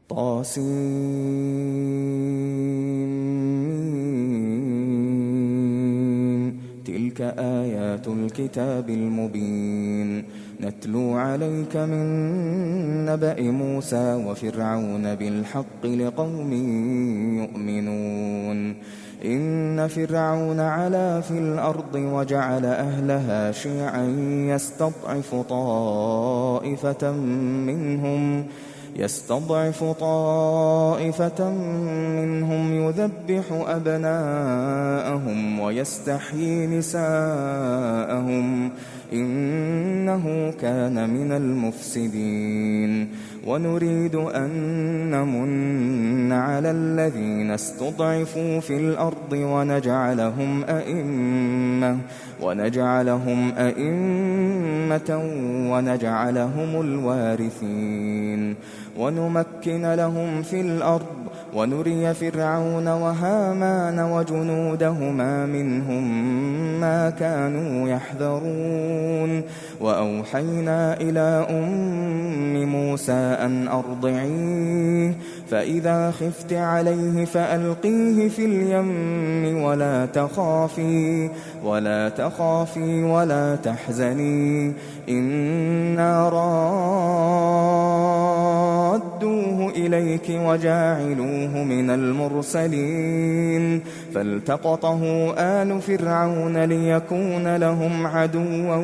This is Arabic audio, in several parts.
طاسين. تلك آيات الكتاب المبين. نتلو عليك من نبأ موسى وفرعون بالحق لقوم يؤمنون. إن فرعون علا في الأرض وجعل أهلها شيعا يستضعف طائفة منهم يذبح أبناءهم ويستحيي نساءهم إنه كان من المفسدين. ونريد أن نمن على الذين استضعفوا في الأرض ونجعلهم أئمة ونجعلهم الوارثين. ونمكن لهم في الأرض ونري فرعون وهامان وجنودهما منهم ما كانوا يحذرون. وأوحينا إلى أم موسى أن أرضعيه فإذا خفت عليه فألقيه في اليم ولا تخافي ولا تحزني إنا رادوه إليك وجاعلوه من المرسلين. فالتقطه آل فرعون ليكون لهم عدوا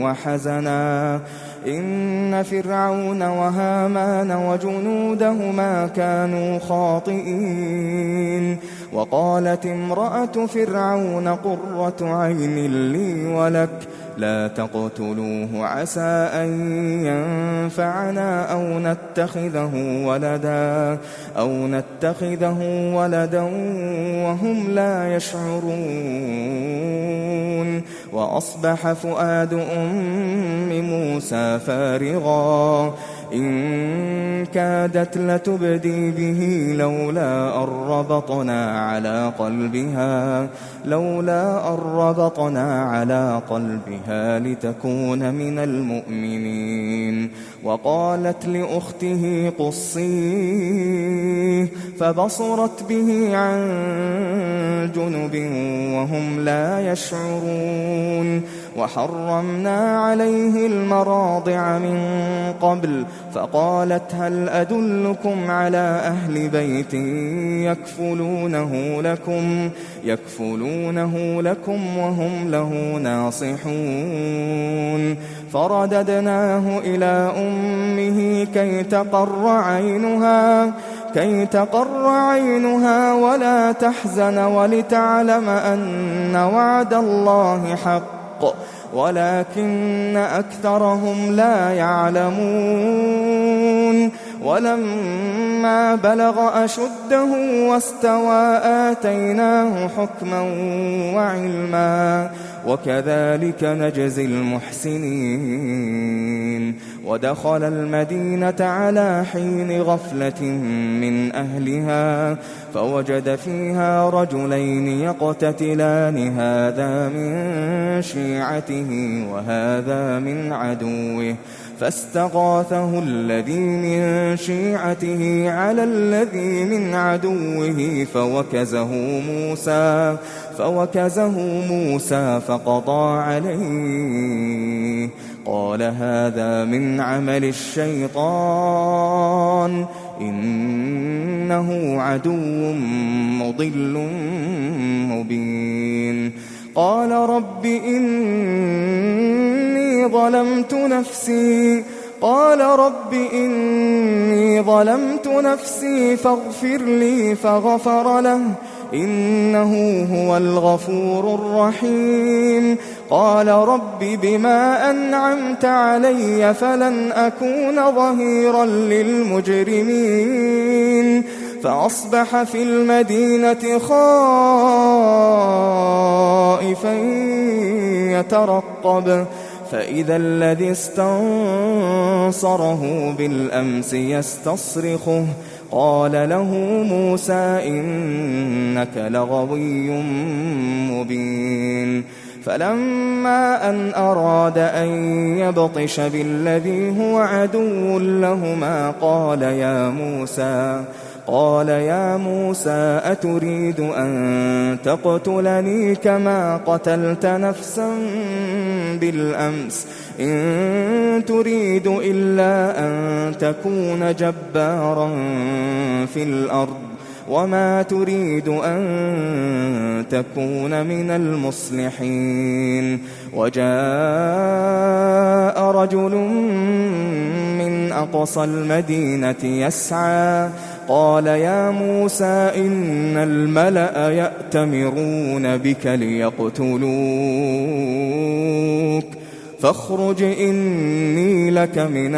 وحزنا إن فرعون وهامان وجنودهما كانوا خاطئين. وقالت امرأة فرعون قرة عين لي ولك لا تقتلوه عسى أن ينفعنا أو نتخذه ولدا وهم لا يشعرون. وأصبح فؤاد أم موسى فارغا إن كادت لتبدي به لولا أن ربطنا على قلبها لتكون من المؤمنين. وقالت لأخته قصيه فبصرت به عن جنب وهم لا يشعرون. وحرمنا عليه المراضع من قبل فقالت هل أدلكم على أهل بيت يكفلونه لكم وهم له ناصحون. فرددناه إلى أمه كي تقر عينها ولا تحزن ولتعلم أن وعد الله حق ولكن أكثرهم لا يعلمون. ولما بلغ أشده واستوى آتيناه حكما وعلما وكذلك نجزي المحسنين. ودخل المدينة على حين غفلة من أهلها فوجد فيها رجلين يقتتلان هذا من شيعته وهذا من عدوه فاستغاثه الذي من شيعته على الذي من عدوه فوكزه موسى فقضى عليه. قال هذا من عمل الشيطان إنه عدو مضل مبين. قال رب إني ظلمت نفسي فاغفر لي فغفر له إنه هو الغفور الرحيم. قال رب بما أنعمت علي فلن أكون ظهيرا للمجرمين. فأصبح في المدينة خائفا يترقب فإذا الذي استنصره بالأمس يستصرخه قال له موسى إنك لغوي مبين. فلما أن أراد أن يبطش بالذي هو عدو لهما قال يا موسى أتريد أن تقتلني كما قتلت نفسا بالأمس إن تريد إلا أن تكون جبارا في الأرض وما تريد أن تكون من المصلحين. وجاء رجل من أقصى المدينة يسعى قال يا موسى إن الملأ يأتمرون بك ليقتلوك فاخرج إني لك من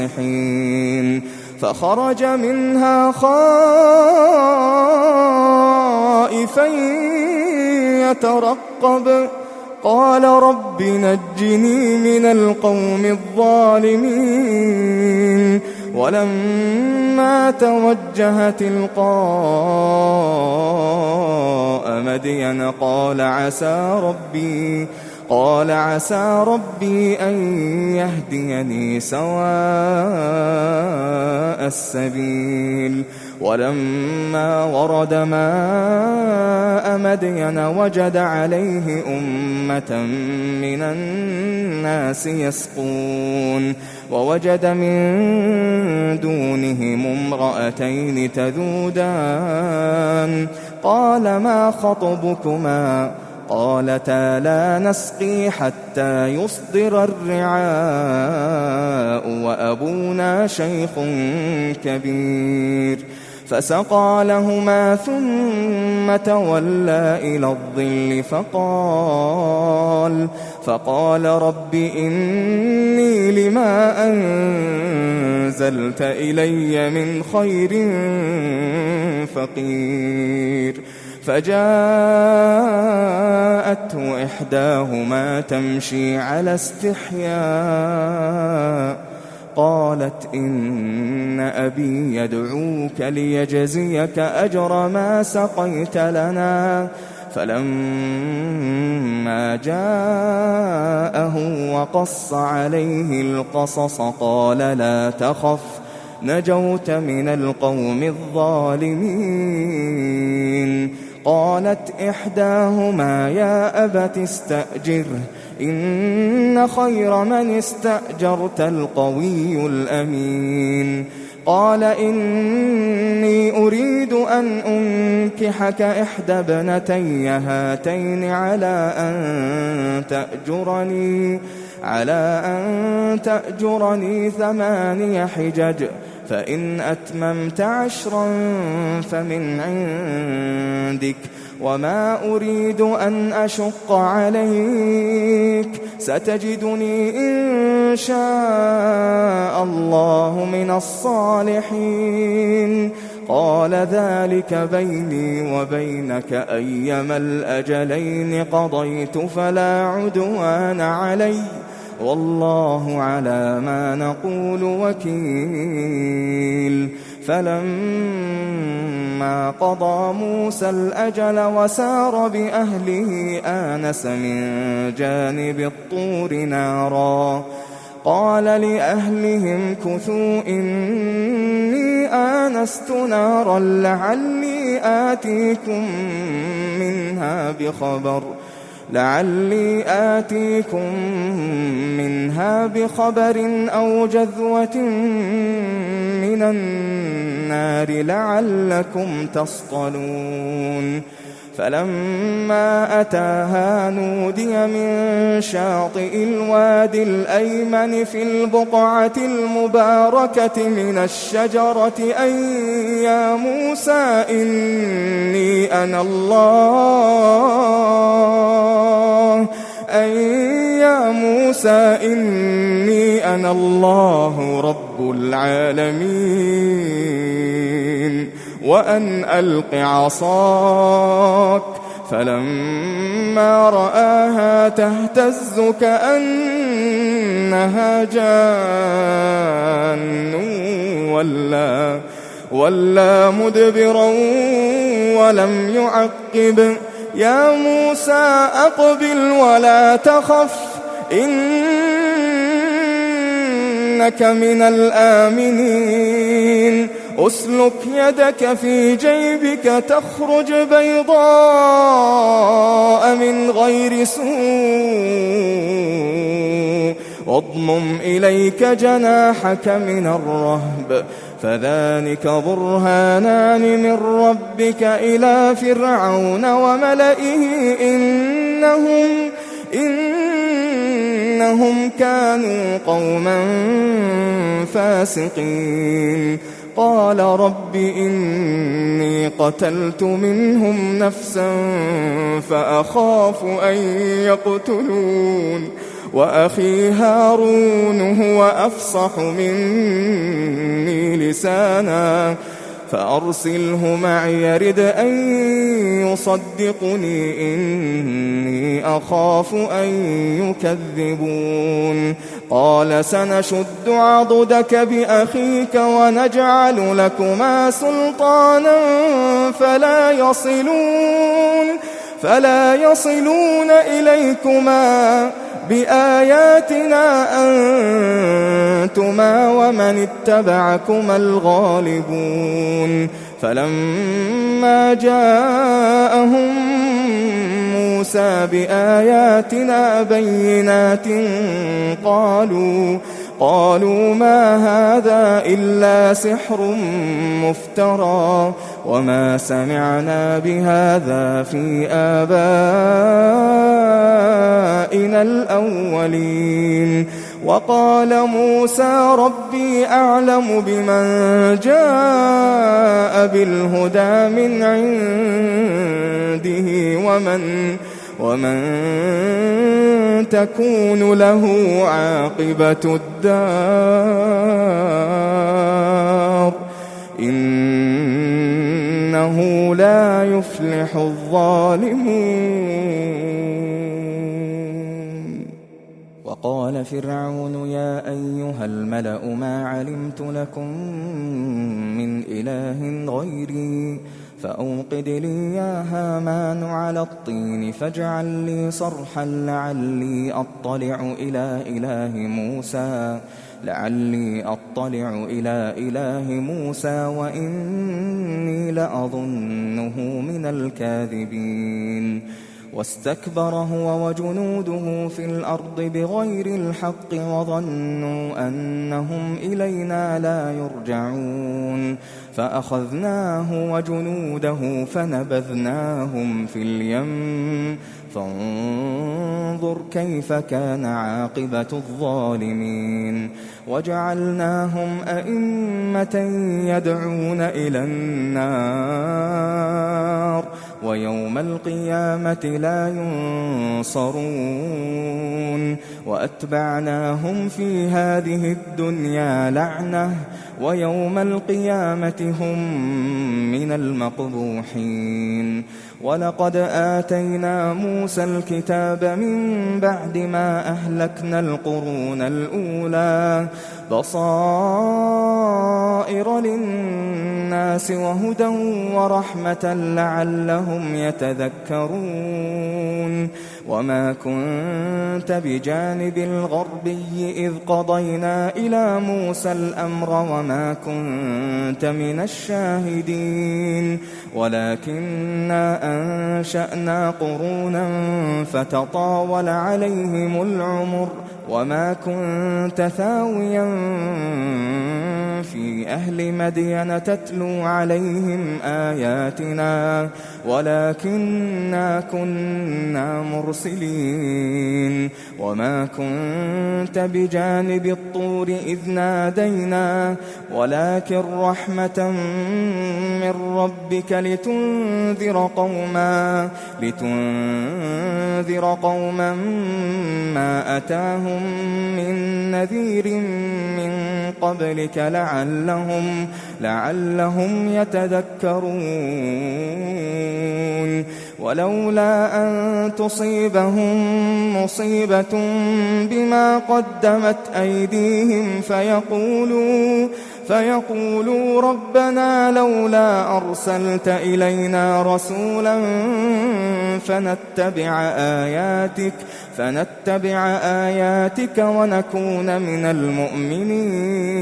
الناصحين. فخرج منها خائفا يترقب قال رب نجني من القوم الظالمين. ولما توجه تلقاء مدين قال عسى ربي أن يهديني سواء السبيل. ولما ورد ماء مدين وجد عليه أمة من الناس يسقون ووجد من دونهم امرأتين تذودان قال ما خطبكما قالتا لا نسقي حتى يصدر الرعاء وأبونا شيخ كبير. فسقى لهما ثم تولى إلى الظل فقال رب إني لما أنزلت إلي من خير فقير. فجاءته إحداهما تمشي على استحياء قالت إن أبي يدعوك ليجزيك أجر ما سقيت لنا. فلما جاءه وقص عليه القصص قال لا تخف نجوت من القوم الظالمين. قالت إحداهما يا أبت استأجره إن خير من استأجرت القوي الأمين. قال إني أريد أن أنكحك إحدى ابنتي هاتين على أن تأجرني 8 حجج فإن أتممت 10 فمن عندك وما أريد أن أشق عليك ستجدني إن شاء الله من الصالحين. قال ذلك بيني وبينك أيما الأجلين قضيت فلا عدوان علي والله على ما نقول وكيل. فلما قضى موسى الأجل وسار بأهله آنس من جانب الطور نارا قال لأهلهم كثوا إني آنست نارا لعلي آتيكم منها بخبر أو جذوة من النار لعلكم تصطلون. فلما أتاها نودي من شاطئ الوادي الأيمن في البقعة المباركة من الشجرة أن يا موسى إني أنا الله رب العالمين وأن ألق عصاك. فلما رآها تهتز كأنها جان ولا مدبرا ولم يعقب يا موسى أقبل ولا تخف إنك من الآمنين أسلك يدك في جيبك تخرج بيضاء من غير سوء واضمم إليك جناحك من الرهب فذلك برهانان من ربك إلى فرعون وملئه إنهم كانوا قوما فاسقين قال رب إني قتلت منهم نفسا فأخاف أن يقتلون وأخي هارون هو أفصح مني لسانا فأرسله معي يرد أن يصدقني إني أخاف أن يكذبون قال سنشد عضدك بأخيك ونجعل لكما سلطانا فلا يصلون إليكما بآياتنا أنتما ومن اتبعكما الغالبون فلما جاءهم موسى بآياتنا بينات قالوا ما هذا إلا سحر مفترى وما سمعنا بهذا في آبائنا الأولين وقال موسى ربي أعلم بمن جاء بالهدى من عنده ومن تكون له عاقبة الدار إنه لا يفلح الظالمون وقال فرعون يا أيها الملأ ما علمت لكم من إله غيري فأوقد لي يا هامان على الطين فاجعل لي صرحا لعلي أطلع إلى إله موسى وإني لأظنه من الكاذبين واستكبر هو وجنوده في الأرض بغير الحق وظنوا أنهم إلينا لا يرجعون فأخذناه وجنوده فنبذناهم في اليم فانظر كيف كان عاقبة الظالمين وجعلناهم أئمة يدعون إلى النار ويوم القيامة لا ينصرون وأتبعناهم في هذه الدنيا لعنة ويوم القيامة هم من المقبوحين ولقد آتينا موسى الكتاب من بعد ما أهلكنا القرون الأولى بصائر للناس وهدى ورحمة لعلهم يتذكرون وما كنت بجانب الغربي إذ قضينا إلى موسى الأمر وما كنت من الشاهدين ولكننا أنشأنا قرونا فتطاول عليهم العمر وما كنت ثاويا في أهل مدين تتلو عليهم آياتنا ولكننا كنا مرسلين وما كنت بجانب الطور إذ نادينا ولكن رحمة من ربك لتنذر قوما ما أتاهم من نذير من قبلك لعلهم يتذكرون ولولا أن تصيبهم مصيبة بما قدمت أيديهم فيقولوا ربنا لولا أرسلت إلينا رسولا فنتبع آياتك ونكون من المؤمنين.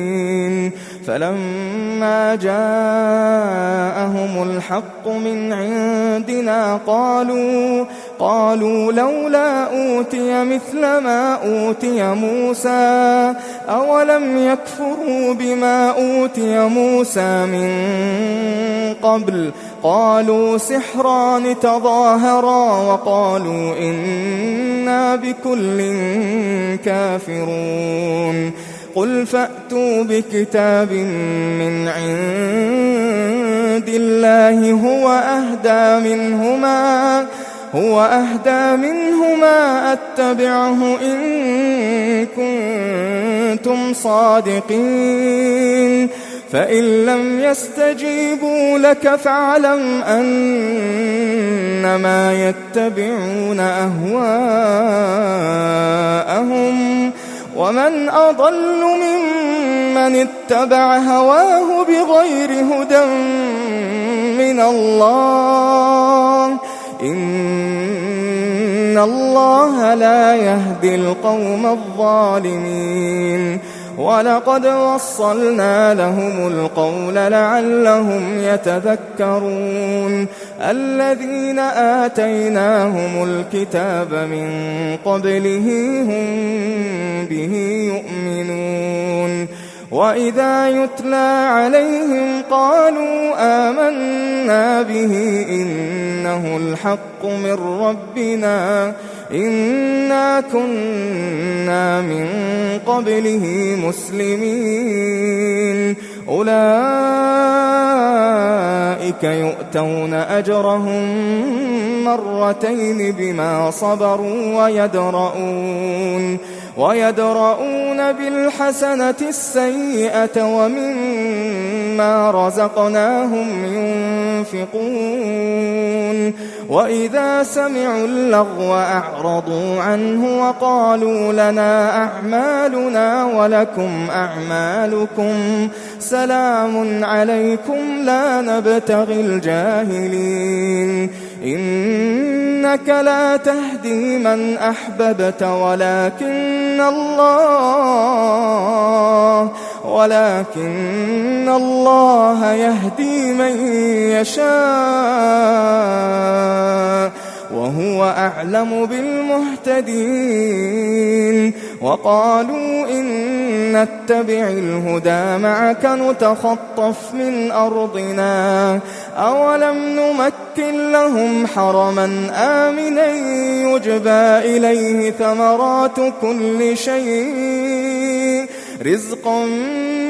فلما جاءهم الحق من عندنا قالوا لولا أوتي مثل ما أوتي موسى أولم يكفروا بما أوتي موسى من قبل قالوا سحران تظاهرا وقالوا إنا بكل كافرون. قل فأتوا بكتاب من عند الله هو أهدى منهما أتبعه إن كنتم صادقين. فإن لم يستجيبوا لك فاعلم أنما يتبعون أهواءهم ومن أضل ممن اتبع هواه بغير هدى من الله إن الله لا يهدي القوم الظالمين. ولقد وصلنا لهم القول لعلهم يتذكرون. الذين آتيناهم الكتاب من قبله هم به يؤمنون. وإذا يتلى عليهم قالوا آمنا به إنه الحق من ربنا إنا كنا من قبله مسلمين. أولئك يؤتون أجرهم مرتين بما صبروا ويدرؤون بالحسنة السيئة ومما رزقناهم ينفقون. وإذا سمعوا اللغو أعرضوا عنه وقالوا لنا أعمالنا ولكم أعمالكم سلام عليكم لا نبتغي الجاهلين. إنك لا تهدي من أحببت ولكن الله يهدي من يشاء وهو أعلم بالمهتدين. وقالوا إن نتبع الهدى معك نتخطف من أرضنا أولم نمكن لهم حرما آمنا يجبى إليه ثمرات كل شيء رزقا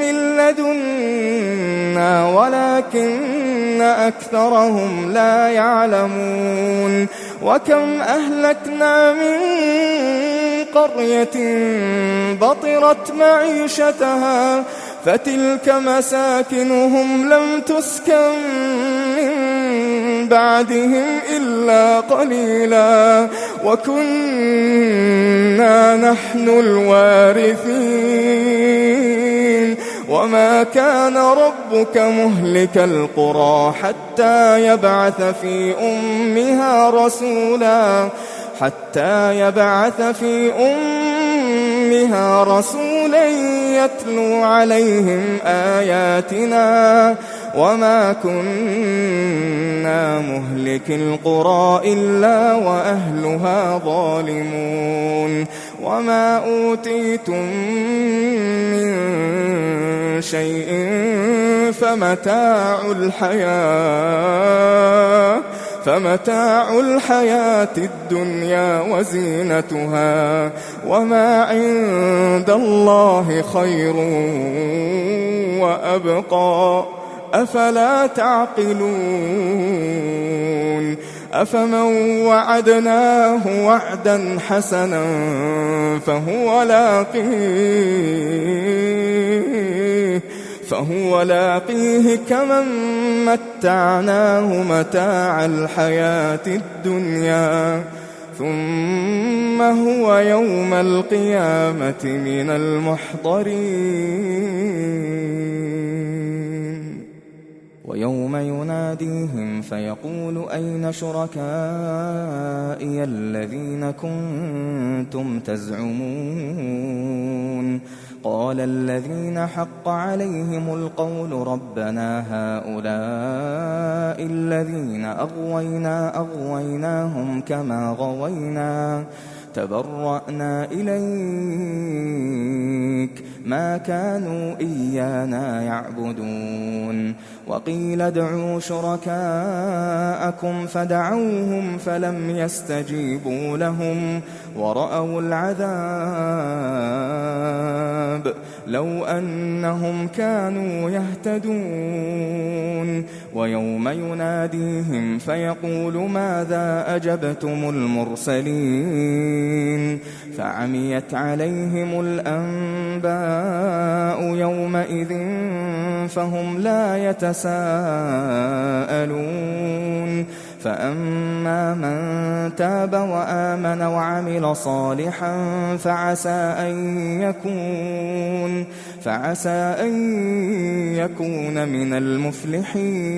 من لدنا ولكن أكثرهم لا يعلمون. وكم أهلكنا من قرية بطرت معيشتها فتلك مساكنهم لم تسكن من بعدهم إلا قليلا وكنا نحن الوارثين. وما كان ربك مهلك القرى حتى يبعث في أمها رسولا يتلو عليهم آياتنا وما كنا مهلك القرى إلا وأهلها ظالمون. وما أوتيتم من شيء فمتاع الحياة الدنيا وزينتها وما عند الله خير وأبقى أفلا تعقلون. أفمن وعدناه وعدا حسنا فهو لاقيه كمن متعناه متاع الحياة الدنيا ثم هو يوم القيامة من المحضرين. ويوم يناديهم فيقول أين شركائي الذين كنتم تزعمون قال الذين حق عليهم القول ربنا هؤلاء الذين أغويناهم كما غوينا تبرأنا إليك ما كانوا إيانا يعبدون وقيل ادعوا شركاءكم فدعوهم فلم يستجيبوا لهم ورأوا العذاب لو أنهم كانوا يهتدون ويوم يناديهم فيقول ماذا أجبتم المرسلين فعميت عليهم الأنباء يومئذ فهم لا يتساءلون فأما من تاب وآمن وعمل صالحا فعسى أن يكون من المفلحين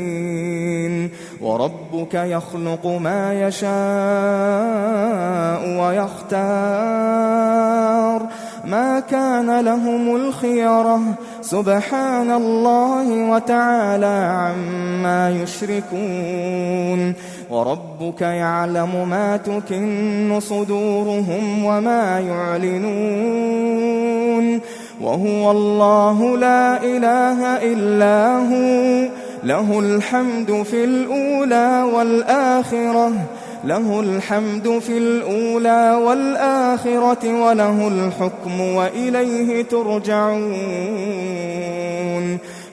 وربك يخلق ما يشاء ويختار ما كان لهم الخيرة سبحان الله وتعالى عما يشركون وربك يعلم ما تكن صدورهم وما يعلنون وهو الله لا إله إلا هو له الحمد في الأولى والآخرة وله الحكم وإليه ترجعون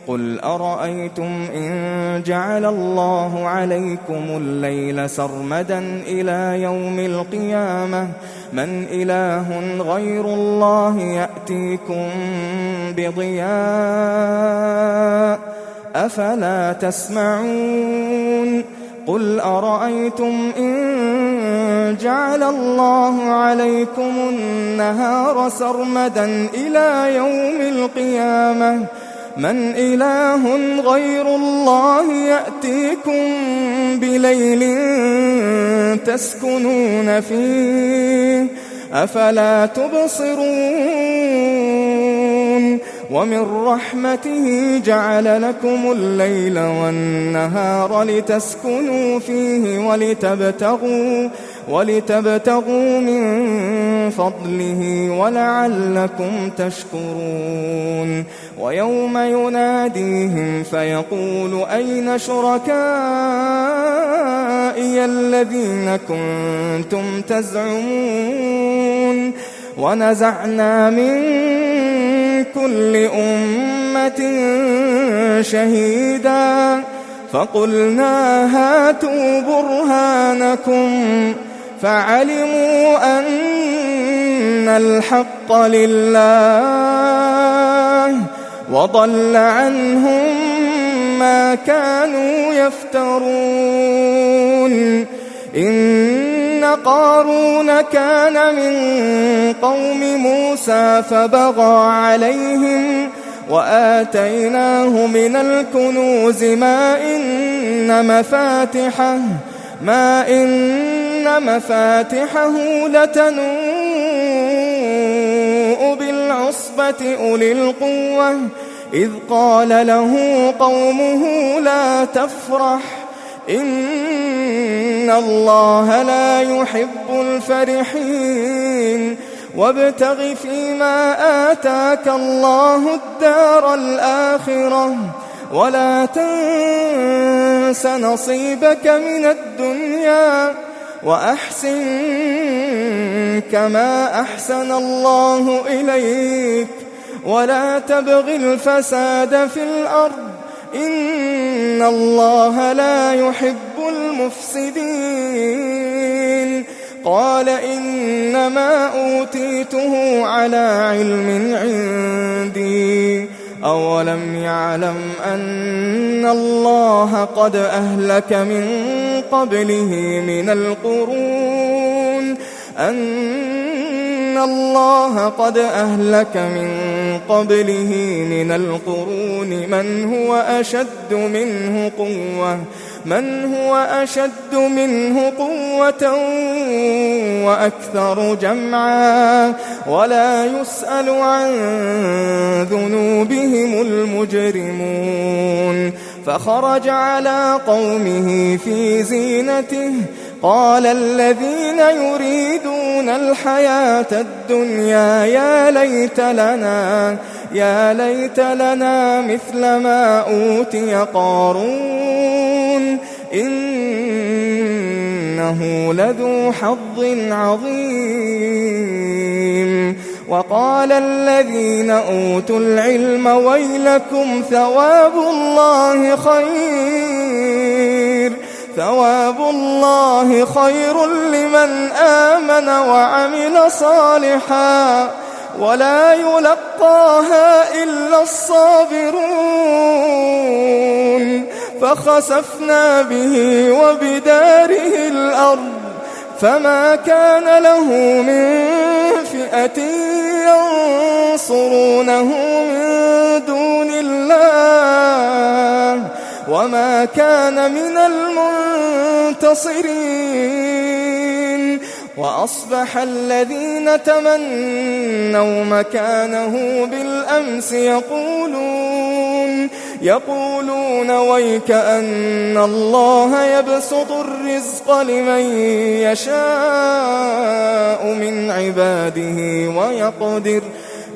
قل أرأيتم إن جعل الله عليكم الليل سرمدا إلى يوم القيامة من إله غير الله يأتيكم بضياء أفلا تسمعون قل أرأيتم إن جعل الله عليكم النهار سرمدا إلى يوم القيامة من إله غير الله يأتيكم بليل تسكنون فيه أفلا تبصرون ومن رحمته جعل لكم الليل والنهار لتسكنوا فيه ولتبتغوا من فضله ولعلكم تشكرون ويوم يناديهم فيقول أين شركائي الذين كنتم تزعمون ونزعنا من كل أمة شهيدا فقلنا هاتوا برهانكم فعلموا أن الحق لله وضل عنهم ما كانوا يفترون إن قارون كان من قوم موسى فبغى عليهم وآتيناه من الكنوز ما إن مفاتحه لتنوء بالعصبة أولي القوة إذ قال له قومه لا تفرح إن الله لا يحب الفرحين وابتغ فيما آتاك الله الدار الآخرة ولا تنس نصيبك من الدنيا وأحسن كما أحسن الله إليك ولا تبغ الفساد في الأرض إن الله لا يحب المفسدين قال إنما أوتيته على علم عندي أولم يعلم أن الله قد أهلك من قبله من القرون قبله من القرون من هو أشد منه قوة وأكثر جمعا ولا يسأل عن ذنوبهم المجرمون. فخرج على قومه في زينته قال الذين يريدون الحياة الدنيا يا ليت لنا مثل ما أوتي قارون إنه لذو حظ عظيم. وقال الذين أوتوا العلم ويلكم ثواب الله خير لمن آمن وعمل صالحا ولا يلقاها إلا الصابرون. فخسفنا به وبداره الأرض فما كان له من فئة ينصرونه من دون الله وما كان من المنتصرين. وأصبح الذين تمنوا مكانه بالأمس يقولون ويك أن الله يبسط الرزق لمن يشاء من عباده ويقدر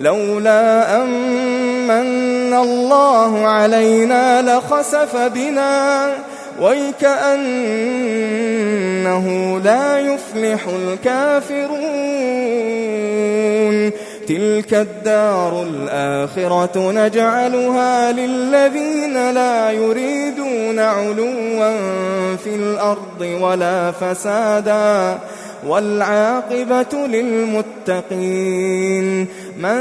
لولا أمن الله علينا لخسف بنا ويكأنه لا يفلح الكافرون. تلك الدار الآخرة نجعلها للذين لا يريدون علوا في الأرض ولا فسادا والعاقبة للمتقين. من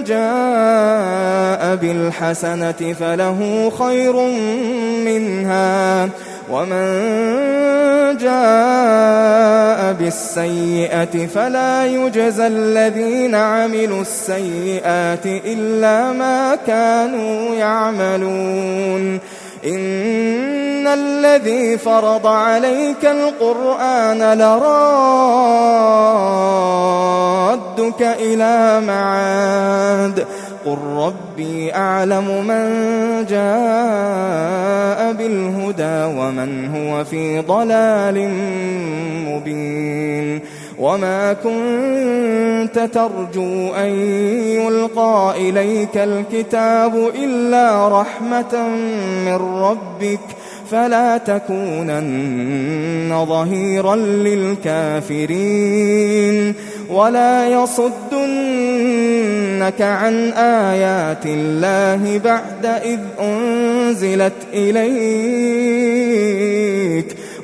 جاء بالحسنة فله خير منها ومن جاء بالسيئة فلا يجزى الذين عملوا السيئات إلا ما كانوا يعملون. إن الذي فرض عليك القرآن لرادك إلى معاد قل ربي أعلم من جاء بالهدى ومن هو في ضلال مبين. وما كنت ترجو أن يلقى إليك الكتاب إلا رحمة من ربك فلا تكونن ظهيرا للكافرين. ولا يصدنك عن آيات الله بعد إذ أنزلت إليك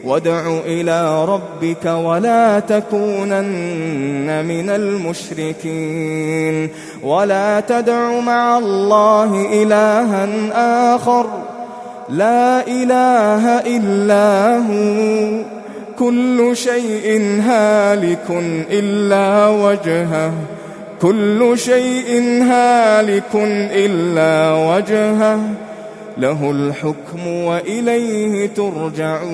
وادع إلى ربك ولا تكونن من المشركين. ولا تدع مع الله إلها آخر لا إله إلا هو كل شيء هالك إلا وجهه له الحكم وإليه ترجعون.